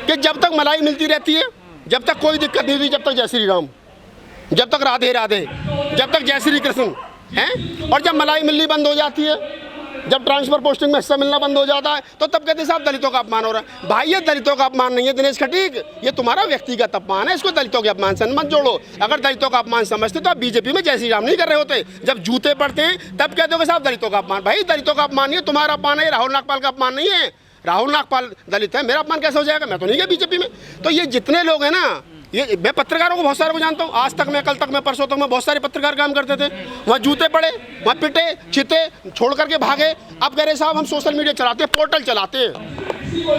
कि जब तक मलाई मिलती रहती है, जब तक कोई दिक्कत नहीं हुई, जब तक जय श्री राम, जब तक राधे राधे, जब तक जय श्री कृष्ण हैं। और जब मलाई मिलनी बंद हो जाती है, जब ट्रांसफर पोस्टिंग में हिस्सा मिलना बंद हो जाता है, तो तब कहते हैं साहब दलितों का अपमान हो रहा है। भाई ये दलितों का अपमान नहीं है दिनेश खटीक, ये तुम्हारा व्यक्तिगत अपमान है, इसको दलितों के अपमान से मत जोड़ो। अगर दलितों का अपमान समझते तो आप बीजेपी में जय श्री राम नहीं कर रहे होते। जब जूते पड़ते हैं तब कहते हो कि साहब दलितों का अपमान। भाई दलितों का अपमान नहीं है, तुम्हारा अपमान है, राहुल नागपाल का अपमान नहीं है। राहुल नागपाल दलित है, मेरा अपमान कैसे हो जाएगा? मैं तो नहीं गया बीजेपी में। तो ये जितने लोग हैं ना, ये मैं पत्रकारों को बहुत सारे को जानता हूँ। आज तक मैं, कल तक मैं, परसों तक मैं बहुत सारे पत्रकार काम करते थे। वहाँ जूते पड़े, वहाँ पिटे चिते, छोड़ करके भागे। अब कह रहे साहब हम सोशल मीडिया चलाते हैं, पोर्टल चलाते हैं,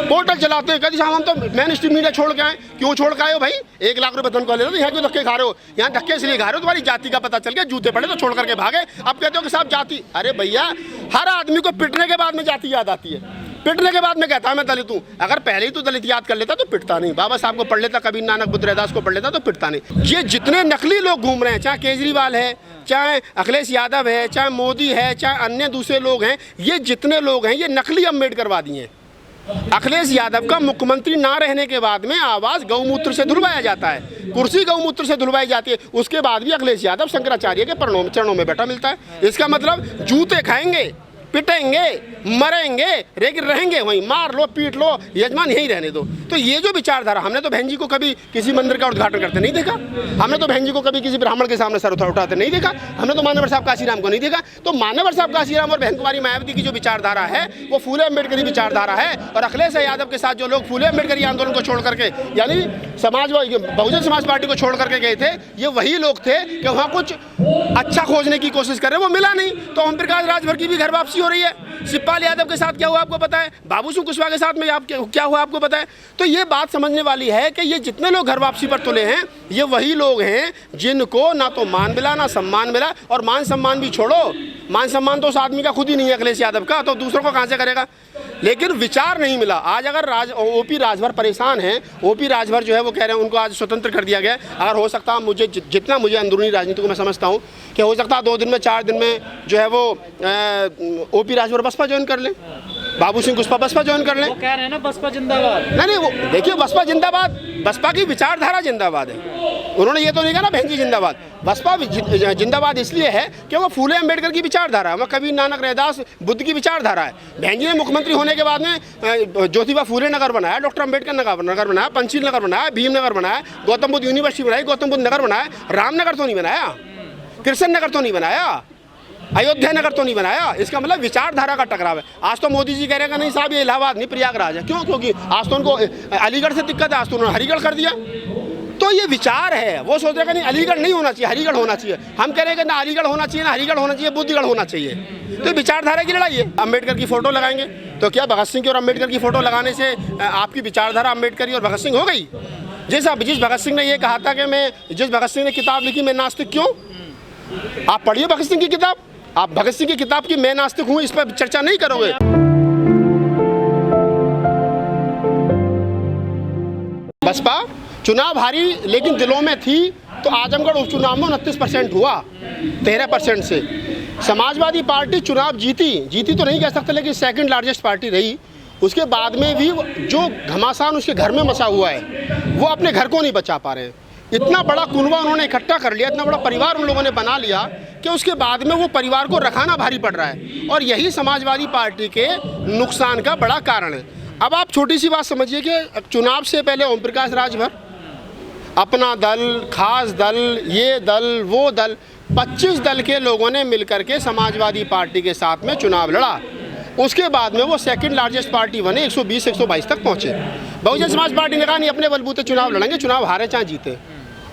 पोर्टल चलाते हैं। कहते साहब हम तो मेन स्ट्रीम मीडिया छोड़ के आए। क्यों छोड़ के आए हो भाई? 1 लाख रुपये तनख्वाह ले लो, यहाँ क्यों धक्के खा रहे हो? यहाँ धक्के इसलिए खा रहे हो तुम्हारी जाति का पता चल गया, जूते पड़े तो छोड़ करके भागे। अब कहते हो कि साहब जाति। अरे भैया, हर आदमी को पिटने के बाद में जाति याद आती है। पिटने के बाद में कहता है मैं दलित हूँ। अगर पहले ही तो दलित याद कर लेता तो पिटता नहीं। बाबा साहब को पढ़ लेता, कबीर नानक, बुद्ध रैदास को पढ़ लेता तो पिटता नहीं। ये जितने नकली लोग घूम रहे हैं, चाहे केजरीवाल है, चाहे अखिलेश यादव है, चाहे मोदी है, चाहे अन्य दूसरे लोग हैं, ये जितने लोग हैं ये नकली अम्बेडकरवादी हैं। अखिलेश यादव का मुख्यमंत्री ना रहने के बाद में आवाज़ गौमूत्र से धुलवाया जाता है, कुर्सी गौमूत्र से धुलवाई जाती है। उसके बाद भी अखिलेश यादव शंकराचार्य के चरणों में बैठा मिलता है। इसका मतलब जूते खाएंगे, पिटेंगे, मरेंगे, लेकिन रहेंगे वहीं। मार लो, पीट लो, यजमान यहीं रहने दो। तो ये जो विचारधारा, हमने तो बहन जी को कभी किसी मंदिर का उद्घाटन करते नहीं देखा। हमने तो बहन जी को कभी किसी ब्राह्मण के सामने सर उठाते नहीं देखा। हमने तो मान्यवर साहब काशीराम को नहीं देखा। तो मान्यवर साहब काशीराम और बहन कुमारी मायावती की जो विचारधारा है वो फूले अम्बेडकरी विचारधारा है। और अखिलेश यादव के साथ जो लोग फूले अम्बेडकरी आंदोलन को छोड़ करके, यानी बहुजन समाज पार्टी को छोड़ करके गए थे, ये वही लोग थे कि वहाँ कुछ अच्छा खोजने की कोशिश कर रहे, वो मिला नहीं। तो ओम प्रकाश राजभर की भी घर वापसी हो रही है। शिवपाल यादव के साथ क्या हुआ आपको पता है? बाबू सिंह कुशवाहा के साथ में क्या हुआ आपको पता है? तो ये बात समझने वाली है कि ये जितने लोग घर वापसी पर तुले हैं, ये वही लोग हैं जिनको ना तो मान मिला ना सम्मान मिला। और मान सम्मान भी छोड़ो, मान सम्मान तो उस आदमी का खुद ही नहीं है, अखिलेश यादव का, तो दूसरों को कहाँ से करेगा? लेकिन विचार नहीं मिला। आज अगर ओपी राजभर परेशान हैं, ओपी राजभर जो है वो कह रहे हैं उनको आज स्वतंत्र कर दिया गया। अगर हो सकता मुझे जितना मुझे अंदरूनी राजनीति को मैं समझता हूँ कि हो सकता है 2 दिन में 4 दिन में जो है वो ओपी राजभर बसपा ज्वाइन कर लें, बाबू सिंह कुशवाहा बसपा ज्वाइन कर लें। वो कह रहे हैं ना बसपा जिंदाबाद। नहीं, वो देखिए बसपा जिंदाबाद, बसपा की विचारधारा जिंदाबाद है। उन्होंने ये तो नहीं कहा ना बहन जी जिंदाबाद। बसपा जिंदाबाद इसलिए है कि वो फूले अम्बेडकर की विचारधारा है, वो कबीर नानक रैदास बुद्ध की विचारधारा है। बहन जी ने मुख्यमंत्री होने के बाद में ज्योतिबा फूले नगर बनाया, डॉक्टर अम्बेडकर नगर बनाया, पंचशील नगर बनाया, भीम नगर बनाया, गौतम बुद्ध यूनिवर्सिटी बनाई, गौतम बुद्ध नगर बनाया। रामनगर तो नहीं बनाया, कृष्ण नगर तो नहीं बनाया, अयोध्या नगर तो नहीं बनाया। इसका मतलब विचारधारा का टकराव है। आज तो मोदी जी कह रहे हैं नहीं साहब ये इलाहाबाद नहीं प्रयागराज है। क्यों? क्योंकि आज तो उनको अलीगढ़ से दिक्कत है, आज तो उन्होंने हरिगढ़ कर दिया। तो ये विचार है, वो सोच रहे हैं नहीं अलीगढ़ नहीं होना चाहिए, हरिगढ़ होना चाहिए। हम कह रहे हैं कि ना अलीगढ़ होना चाहिए, ना हरिगढ़ होना चाहिए, बुद्धिगढ़ होना चाहिए। तो विचारधारा की लड़ाई है। अम्बेडकर की फोटो लगाएंगे तो क्या भगत सिंह की और अम्बेडकर की फोटो लगाने से आपकी विचारधारा अम्बेडकर और भगत सिंह हो गई? जिस भगत सिंह ने ये कहा था कि मैं, जिस भगत सिंह ने किताब लिखी मैं नास्तिक क्यों, आप पढ़िए भगत सिंह की किताब। आप भगत सिंह की किताब की मैं नास्तिक हूँ इस पर चर्चा नहीं करोगे। बसपा चुनाव हारी लेकिन दिलों में थी। तो आजमगढ़ उपचुनाव में 29% हुआ 13% से। समाजवादी पार्टी चुनाव जीती तो नहीं कह सकते, लेकिन सेकंड लार्जेस्ट पार्टी रही। उसके बाद में भी जो घमासान उसके घर में मचा हुआ है वो अपने घर को नहीं बचा पा रहे हैं। इतना बड़ा कुनबा उन्होंने इकट्ठा कर लिया, इतना बड़ा परिवार उन लोगों ने बना लिया कि उसके बाद में वो परिवार को रखाना भारी पड़ रहा है। और यही समाजवादी पार्टी के नुकसान का बड़ा कारण है। अब आप छोटी सी बात समझिए कि चुनाव से पहले ओम प्रकाश राजभर अपना दल, खास दल, ये दल, वो दल, 25 दल के लोगों ने मिलकर के समाजवादी पार्टी के साथ में चुनाव लड़ा। उसके बाद में वो सेकंड लार्जेस्ट पार्टी बने, 120-122 तक पहुँचे। बहुजन समाज पार्टी ने कहा नहीं अपने बलबूते चुनाव लड़ेंगे, चुनाव हारे चाहे जीते।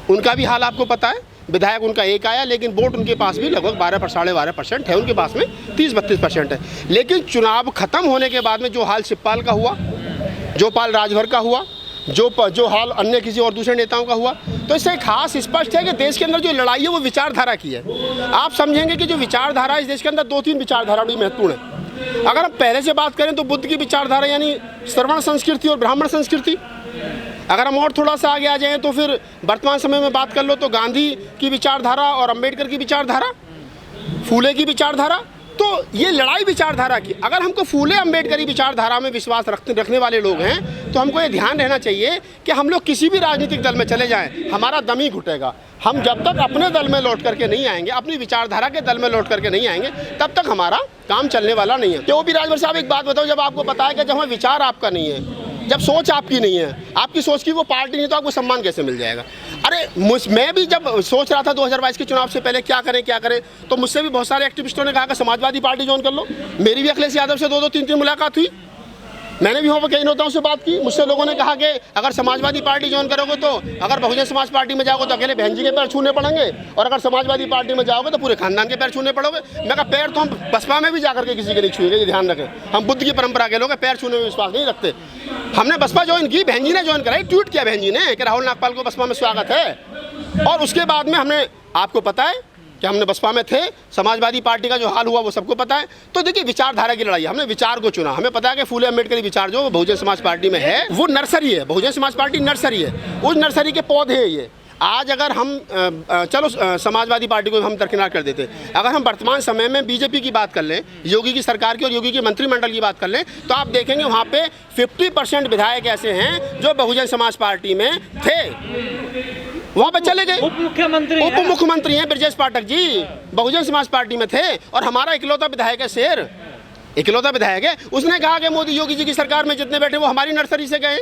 उनका भी हाल आपको पता है, विधायक उनका एक आया, लेकिन वोट उनके पास भी लगभग 12-12.5% है, उनके पास में 30-32% है। लेकिन चुनाव खत्म होने के बाद में जो हाल शिवपाल का हुआ, जो पाल राजभर का हुआ, जो हाल अन्य किसी और दूसरे नेताओं का हुआ, तो इससे खास स्पष्ट है कि देश के अंदर जो लड़ाई है वो विचारधारा की है। आप समझेंगे कि जो विचारधारा इस देश के अंदर 2-3 विचारधारा बड़ी महत्वपूर्ण है। अगर हम पहले से बात करें तो बुद्ध की विचारधारा यानी श्रवण संस्कृति और ब्राह्मण संस्कृति। अगर हम और थोड़ा सा आगे आ जाएं तो फिर वर्तमान समय में बात कर लो तो गांधी की विचारधारा और अंबेडकर की विचारधारा, फूले की विचारधारा तो ये लड़ाई विचारधारा की, अगर हमको फूले अम्बेडकरी विचारधारा में विश्वास रखने वाले लोग हैं तो हमको ये ध्यान रहना चाहिए कि हम लोग किसी भी राजनीतिक दल में चले जाएं, हमारा दम ही घुटेगा। हम जब तक अपने दल में लौट करके नहीं आएंगे, अपनी विचारधारा के दल में लौट करके नहीं आएंगे, तब तक हमारा काम चलने वाला नहीं है। तो भी राजभर साहब एक बात बताओ, जब आपको पता है कि जब विचार आपका नहीं है, जब सोच आपकी नहीं है, आपकी सोच की वो पार्टी नहीं, तो आपको सम्मान कैसे मिल जाएगा? अरे मैं भी जब सोच रहा था 2022 के चुनाव से पहले क्या करें, तो मुझसे भी बहुत सारे एक्टिविस्टों ने कहा कि समाजवादी पार्टी ज्वाइन कर लो। मेरी भी अखिलेश यादव से 2-2, 3-3 मुलाकात हुई। मैंने भी वहाँ पर कई नेताओं से बात की। मुझसे लोगों ने कहा कि अगर समाजवादी पार्टी ज्वाइन करोगे तो, अगर बहुजन समाज पार्टी में जाओगे तो अकेले बहन जी के पैर छूने पड़ेंगे, और अगर समाजवादी पार्टी में जाओगे तो पूरे खानदान के पैर छूने पड़ोगे। मैं कहा पैर तो हम बसपा में भी जाकर के किसी के नहीं छुएंगे, ये ध्यान रखें। हम बुद्ध की परंपरा के लोग हैं, पैर छूने में विश्वास नहीं रखते। हमने बसपा ज्वाइन की, बहन जी ने ज्वाइन कराई, ट्वीट किया बहन जी ने कि राहुल नागपाल को बसपा में स्वागत है। और उसके बाद में हमने, आपको पता है कि हमने बसपा में थे, समाजवादी पार्टी का जो हाल हुआ वो सबको पता है। तो देखिए, विचारधारा की लड़ाई, हमने विचार को चुना। हमें पता है कि फूले अम्बेडकरी विचार जो बहुजन समाज पार्टी में है वो नर्सरी है, बहुजन समाज पार्टी नर्सरी है, उस नर्सरी के पौधे हैं ये। आज अगर हम चलो समाजवादी पार्टी को हम दरकिनार कर देते, अगर हम वर्तमान समय में बीजेपी की बात कर लें, योगी की सरकार की और योगी के मंत्रिमंडल की बात कर लें, तो आप देखेंगे वहाँ पे 50% विधायक ऐसे हैं जो बहुजन समाज पार्टी में थे, वहाँ पे चले गए। उप मुख्यमंत्री हैं ब्रजेश पाठक जी, बहुजन समाज पार्टी में थे। और हमारा इकलौता विधायक है शेर, इकलौता विधायक है, उसने कहा कि मोदी योगी जी की सरकार में जितने बैठे वो हमारी नर्सरी से गए।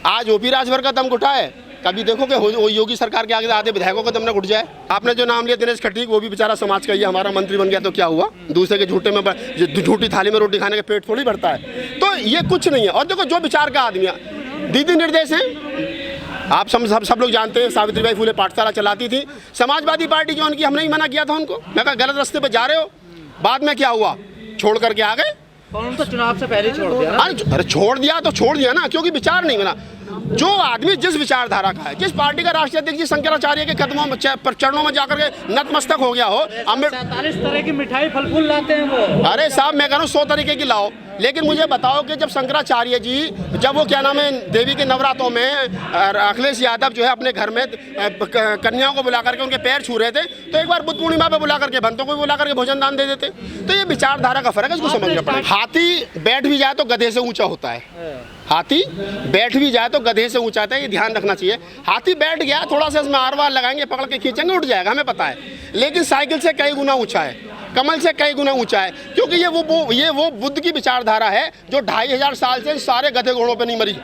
आज ओपी राजभर का दम घुटा है, कभी देखो कि योगी सरकार के आगे आधे विधायकों का दम न घुट जाए। आपने जो नाम लिया दिनेश खटीक, वो भी बेचारा समाज का ही हमारा मंत्री बन गया, तो क्या हुआ? दूसरे के झूठी थाली में रोटी खाने का पेट थोड़ी भरता है। तो ये कुछ नहीं है। और देखो, जो विचार का आदमी, दीदी निर्देश है, आप सब लोग जानते हैं, सावित्रीबाई फुले पाठशाला चलाती थी, समाजवादी पार्टी जो उनकी, हमने ही मना किया था उनको। मैं कहा गलत रास्ते पे जा रहे हो। बाद में क्या हुआ? छोड़ करके आ गए। तो चुनाव से पहले छोड़ दिया। अरे छोड़ दिया तो छोड़ दिया ना, क्योंकि विचार नहीं बना। जो आदमी जिस विचारधारा का है, जिस पार्टी का राष्ट्रीय अध्यक्ष शंकराचार्य के कदमों में, चरणों में जाकर के नतमस्तक हो गया हो। 47 तरह की मिठाई फल फूल लाते हैं वो। अरे साहब, मैं कह रहा हूँ 100 तरीके की लाओ, लेकिन मुझे बताओ कि जब शंकराचार्य जी, जब वो क्या नाम है, देवी के नवरात्रों में अखिलेश यादव जो है अपने घर में कन्याओं को बुला करके उनके पैर छू रहे थे, तो एक बार बुद्ध पूर्णिमा पे बुला करके भंतों को बुला करके भोजन दान दे देते। तो ये विचारधारा का फर्क है, इसको समझना पड़ेगा। हाथी बैठ भी जाए तो गधे से ऊंचा होता है, हाथी बैठ भी जाए तो गधे से ऊंचा होता है, ये ध्यान रखना चाहिए। हाथी बैठ गया, थोड़ा सा इसमें आर वार लगाएंगे, पकड़ के खींचेंगे, उठ जाएगा, हमें पता है। लेकिन साइकिल से कई गुना ऊंचा है, कमल से कई गुना ऊंचा है, क्योंकि ये वो बुद्ध की विचारधारा है जो 2500 साल से सारे गधे घोड़ों पे नहीं मरी।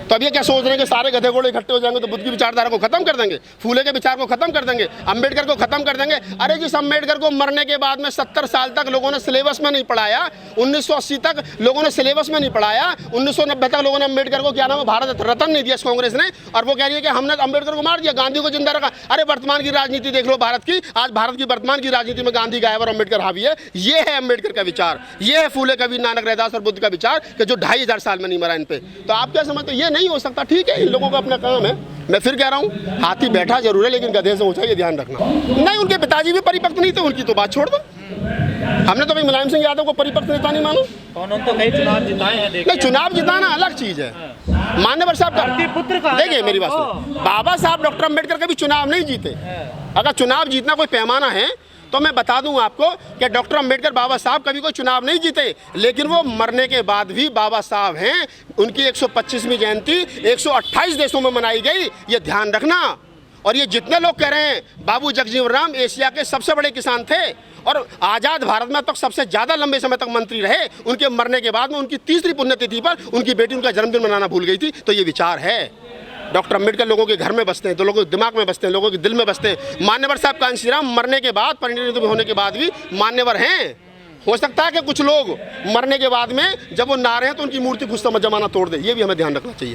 तो अब ये क्या सोच रहे हैं कि सारे गधे घोड़े इकट्ठे हो जाएंगे तो बुद्ध की विचारधारा को खत्म कर देंगे, फूले के विचार को खत्म कर देंगे, अम्बेडकर को खत्म कर देंगे? अरे जिस अम्बेडकर को मरने के बाद में 70 साल तक लोगों ने सिलेबस में नहीं पढ़ाया, 1980 तक लोगों ने सिलेबस में नहीं पढ़ाया, 1990 तक लोगों ने अम्बेडकर को क्या नाम है, भारत रत्न नहीं दिया कांग्रेस ने, और वो कह रही है कि हमने अम्बेडकर को मार दिया, गांधी को जिंदा रखा। अरे वर्तमान की राजनीति देख लो भारत की, आज भारत की वर्तमान की राजनीति में गांधी गायब और अम्बेडकर हावी है। ये है अम्बेडकर का विचार, ये है फूले कबीर नानक रैदास और बुद्ध का विचार कि जो 2500 साल में नहीं मरा इन पे। तो आप क्या समझते? ये नहीं हो सकता। ठीक है, इन लोगों का अपना काम है। मैं फिर कह रहा हूँ, हाथी बैठा जरूर है लेकिन गधे से ऊंचा, ये ध्यान रखना। नहीं, उनके पिताजी भी परिपक्व नहीं थे, उनकी तो बात छोड़ दो। हमने तो भाई मुलायम सिंह यादव को परिपक्व नेता नहीं माना। उन्होंने तो कई चुनाव जिताए हैं। नहीं, चुनाव जिताना अलग चीज है। मान्यवर साहब का देखिए, मेरी बात सुनिए, बाबा साहब डॉक्टर अम्बेडकर कभी चुनाव नहीं जीते। अगर चुनाव जीतना कोई पैमाना है तो मैं बता दूं आपको कि डॉक्टर अम्बेडकर बाबा साहब कभी कोई चुनाव नहीं जीते, लेकिन वो मरने के बाद भी बाबा साहब हैं। उनकी 125वीं जयंती 128 देशों में मनाई गई, ये ध्यान रखना। और ये जितने लोग कह रहे हैं, बाबू जगजीवन राम एशिया के सबसे बड़े किसान थे और आज़ाद भारत में अब तक सबसे ज़्यादा लंबे समय तक मंत्री रहे। उनके मरने के बाद में उनकी 3री पुण्यतिथि पर उनकी बेटी उनका जन्मदिन मनाना भूल गई थी। तो ये विचार है। डॉक्टर अम्बेडकर लोगों के घर में बसते हैं, तो लोगों के दिमाग में बसते हैं, लोगों के दिल में बसते हैं। मान्यवर साहब कांशीराम मरने के बाद, परिणित होने के बाद भी मान्यवर हैं। हो सकता है कि कुछ लोग मरने के बाद में जब वो ना रहे हैं तो उनकी मूर्ति कुछ समय जमाना तोड़ दे, ये भी हमें ध्यान रखना चाहिए।